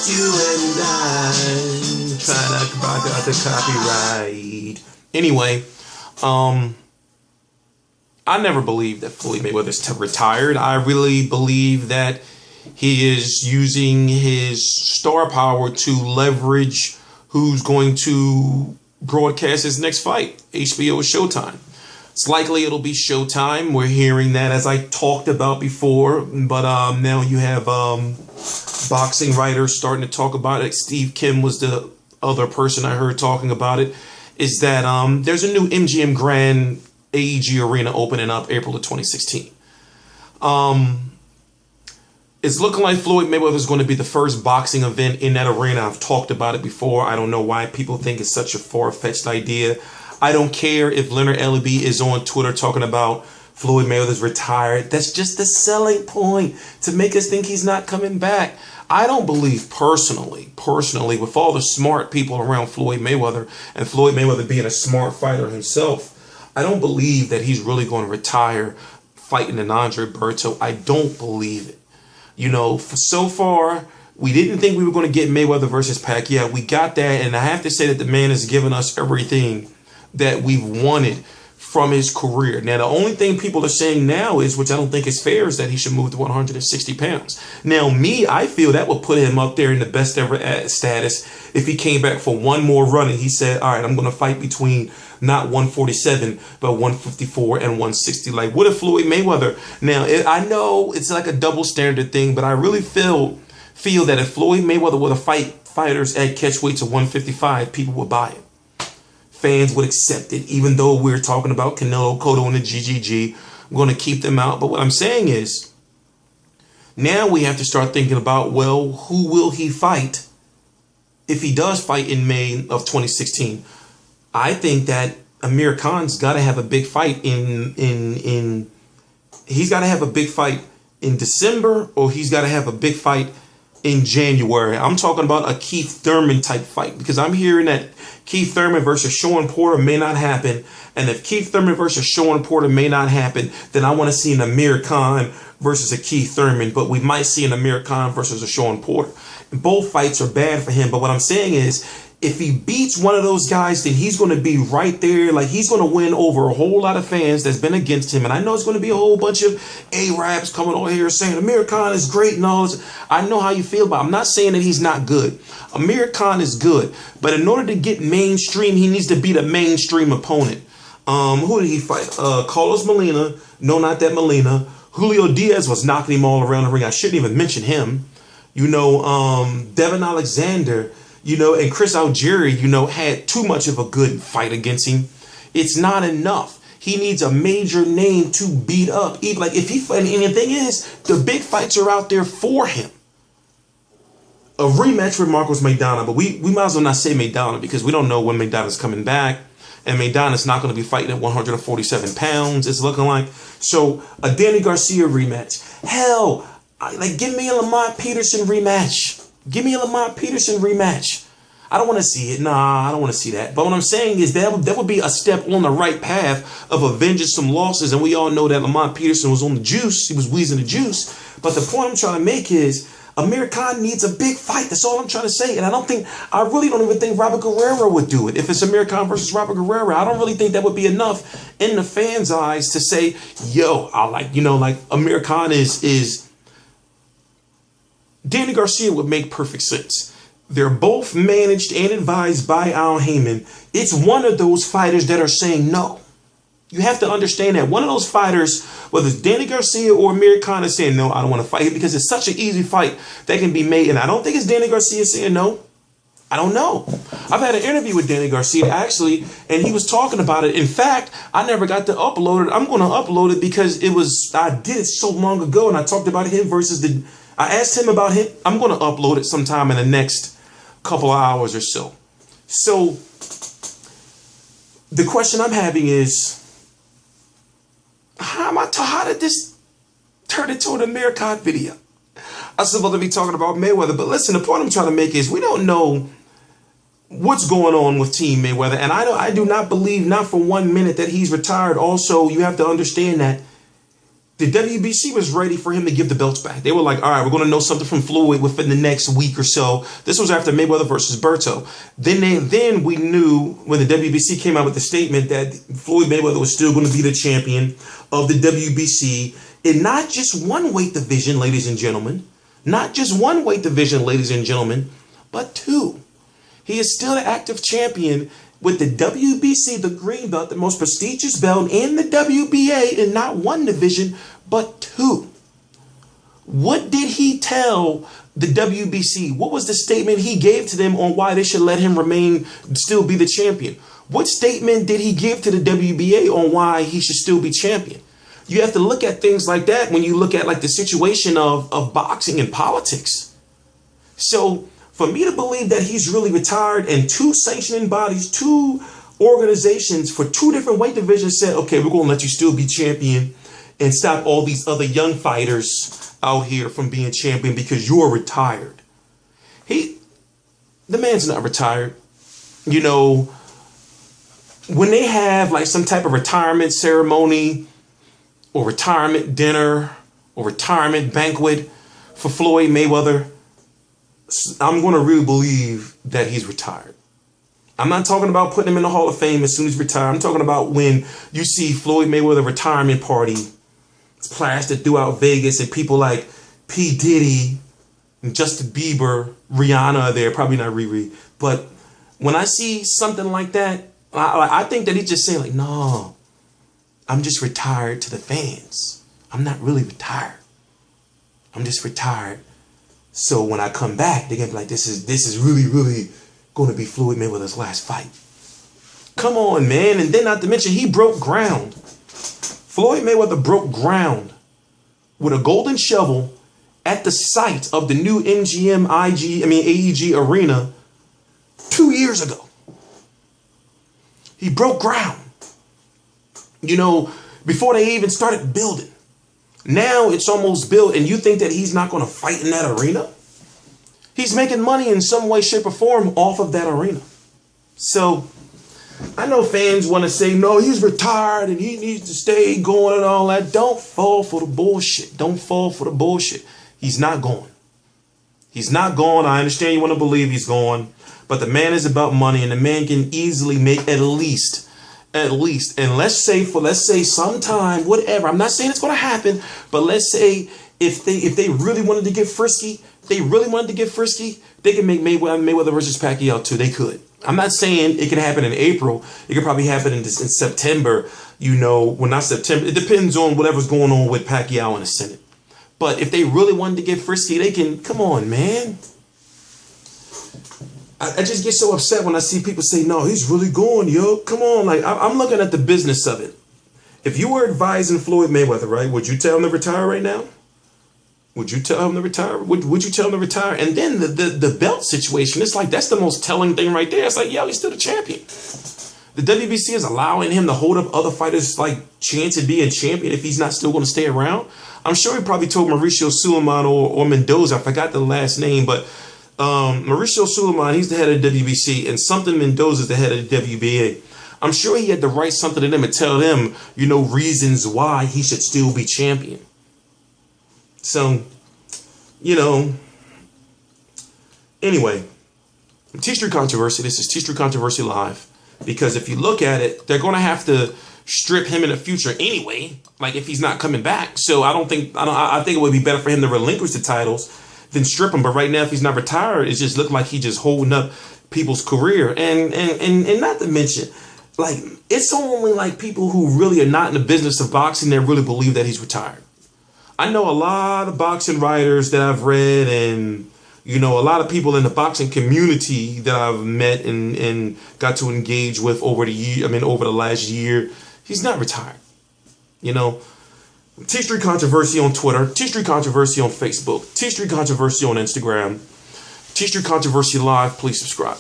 You and I try to rock out the copyright. Anyway, I never believed that Floyd Mayweather's retired. I really believe that he is using his star power to leverage who's going to broadcast his next fight, HBO or Showtime. It's likely it'll be Showtime. We're hearing that, as I talked about before, but now you have boxing writers starting to talk about it. Steve Kim was the other person I heard talking about it. Is that there's a new MGM Grand AEG Arena opening up April of 2016. It's looking like Floyd Mayweather is going to be the first boxing event in that arena. I've talked about it before. I don't know why people think it's such a far-fetched idea. I don't care if Leonard Ellaby is on Twitter talking about Floyd Mayweather's retired. That's just the selling point to make us think he's not coming back. I don't believe personally, with all the smart people around Floyd Mayweather and Floyd Mayweather being a smart fighter himself, I don't believe that he's really going to retire fighting an Andre Berto. I don't believe it. You know, so far, we didn't think we were going to get Mayweather versus Pacquiao. We got that, and I have to say that the man has given us everything that we've wanted from his career. Now, the only thing people are saying now is, which I don't think is fair, is that he should move to 160 pounds. Now, I feel that would put him up there in the best ever status if he came back for one more run and he said, all right, I'm going to fight between not 147, but 154 and 160. Like, what if Floyd Mayweather? Now, I know it's like a double standard thing, but I really feel that if Floyd Mayweather were to fight fighters at catchweight to 155, people would buy it. Fans would accept it, even though we're talking about Canelo, Cotto, and the GGG. I'm going to keep them out. But what I'm saying is, now we have to start thinking about, well, who will he fight if he does fight in May of 2016? I think that Amir Khan's got to have a big fight he's got to have a big fight in December, or he's got to have a big fight in January. I'm talking about a Keith Thurman type fight, because I'm hearing that Keith Thurman versus Sean Porter may not happen. And if Keith Thurman versus Sean Porter may not happen, then I want to see an Amir Khan versus a Keith Thurman. But we might see an Amir Khan versus a Sean Porter. And both fights are bad for him. But what I'm saying is, if he beats one of those guys, then he's going to be right there. Like, he's going to win over a whole lot of fans that's been against him. And I know it's going to be a whole bunch of Arabs coming over here saying Amir Khan is great and all this. I know how you feel about it. I'm not saying that he's not good. Amir Khan is good. But in order to get mainstream, he needs to beat a mainstream opponent. Who did he fight? Carlos Molina. No, not that Molina. Julio Diaz was knocking him all around the ring. I shouldn't even mention him. You know, Devin Alexander, you know, and Chris Algieri, you know, had too much of a good fight against him. It's not enough. He needs a major name to beat up. Even like if he, and the thing is, the big fights are out there for him. A rematch with Marcos Maidana, but we might as well not say Maidana, because we don't know when Maidana's coming back, and Maidana's not going to be fighting at 147 pounds. It's looking like. So a Danny Garcia rematch. Hell, like, give me a Lamont Peterson rematch. Give me a Lamont Peterson rematch. I don't want to see it. Nah, I don't want to see that. But what I'm saying is that would be a step on the right path of avenging some losses. And we all know that Lamont Peterson was on the juice. He was wheezing the juice. But the point I'm trying to make is Amir Khan needs a big fight. That's all I'm trying to say. And I really don't even think Robert Guerrero would do it. If it's Amir Khan versus Robert Guerrero, I don't really think that would be enough in the fans' eyes to say, yo, I like, you know, like Amir Khan is Danny Garcia would make perfect sense. They're both managed and advised by Al Heyman. It's one of those fighters that are saying no. You have to understand that one of those fighters, whether it's Danny Garcia or Amir Khan, is saying no, I don't want to fight him, because it's such an easy fight that can be made. And I don't think it's Danny Garcia saying no. I don't know. I've had an interview with Danny Garcia, actually, and he was talking about it. In fact, I never got to upload it. I'm going to upload it because I did it so long ago, and I talked about him versus I asked him about him. I'm going to upload it sometime in the next couple of hours or so. So the question I'm having is, how did this turn into an Amir Khan video? I'm supposed to be talking about Mayweather, but listen, the point I'm trying to make is we don't know what's going on with Team Mayweather, and I do not believe, not for 1 minute, that he's retired. Also, you have to understand that the WBC was ready for him to give the belts back. They were like, all right, we're going to know something from Floyd within the next week or so. This was after Mayweather versus Berto. Then we knew when the WBC came out with the statement that Floyd Mayweather was still going to be the champion of the WBC in not just one weight division, ladies and gentlemen. Not just one weight division, ladies and gentlemen, but two. He is still the active champion with the WBC, the green belt, the most prestigious belt in the WBA in not one division, but two. What did he tell the WBC? What was the statement he gave to them on why they should let him still be the champion? What statement did he give to the WBA on why he should still be champion? You have to look at things like that when you look at like the situation of boxing and politics. So for me to believe that he's really retired and two sanctioning bodies, two organizations for two different weight divisions said, okay, we're going to let you still be champion and stop all these other young fighters out here from being champion because you're retired. The man's not retired. You know, when they have like some type of retirement ceremony or retirement dinner or retirement banquet for Floyd Mayweather, I'm going to really believe that he's retired. I'm not talking about putting him in the Hall of Fame as soon as he's retired. I'm talking about when you see Floyd Mayweather retirement party. It's plastered throughout Vegas and people like P. Diddy and Justin Bieber, Rihanna are there. Probably not Riri. But when I see something like that, I think that he's just saying like, no, I'm just retired to the fans. I'm not really retired. I'm just retired. So when I come back, they're gonna be like, this is really, really going to be Floyd Mayweather's last fight. Come on, man. And then not to mention, he broke ground. Floyd Mayweather broke ground with a golden shovel at the site of the new MGM AEG Arena 2 years ago. He broke ground. You know, before they even started building. Now it's almost built and you think that he's not going to fight in that arena? He's making money in some way, shape, or form off of that arena. So I know fans want to say, no, he's retired and he needs to stay going and all that. Don't fall for the bullshit. Don't fall for the bullshit. He's not going. He's not going. I understand you want to believe he's going. But the man is about money and the man can easily make at least, and let's say sometime, whatever. I'm not saying it's going to happen, but let's say if they really wanted to get frisky, they can make Mayweather versus Pacquiao too. They could. I'm not saying it can happen in April. It could probably happen in September. You know, well, not September. It depends on whatever's going on with Pacquiao in the Senate. But if they really wanted to get frisky, they can. Come on, man. I just get so upset when I see people say, no, he's really going, yo. Come on. Like, I'm looking at the business of it. If you were advising Floyd Mayweather, right, would you tell him to retire right now? Would you tell him to retire? Would you tell him to retire? And then the belt situation, it's like, that's the most telling thing right there. It's like, yo, he's still the champion. The WBC is allowing him to hold up other fighters' like chance of being champion if he's not still going to stay around. I'm sure he probably told Mauricio Sulaiman or Mendoza, I forgot the last name, but Mauricio Sulaiman, he's the head of the WBC, and something Mendoza is the head of the WBA. I'm sure he had to write something to them and tell them, you know, reasons why he should still be champion. So, you know, anyway, TstreeT Controversy. This is TstreeT Controversy Live. Because if you look at it, they're going to have to strip him in the future anyway, like if he's not coming back. So I think it would be better for him to relinquish the titles than strip him. But right now, if he's not retired, it just looked like he's just holding up people's career. And not to mention, like, it's only like people who really are not in the business of boxing that really believe that he's retired. I know a lot of boxing writers that I've read, and you know, a lot of people in the boxing community that I've met and got to engage with over the last year. He's not retired. You know, TstreeT Controversy on Twitter, TstreeT Controversy on Facebook, TstreeT Controversy on Instagram, TstreeT Controversy Live. Please subscribe.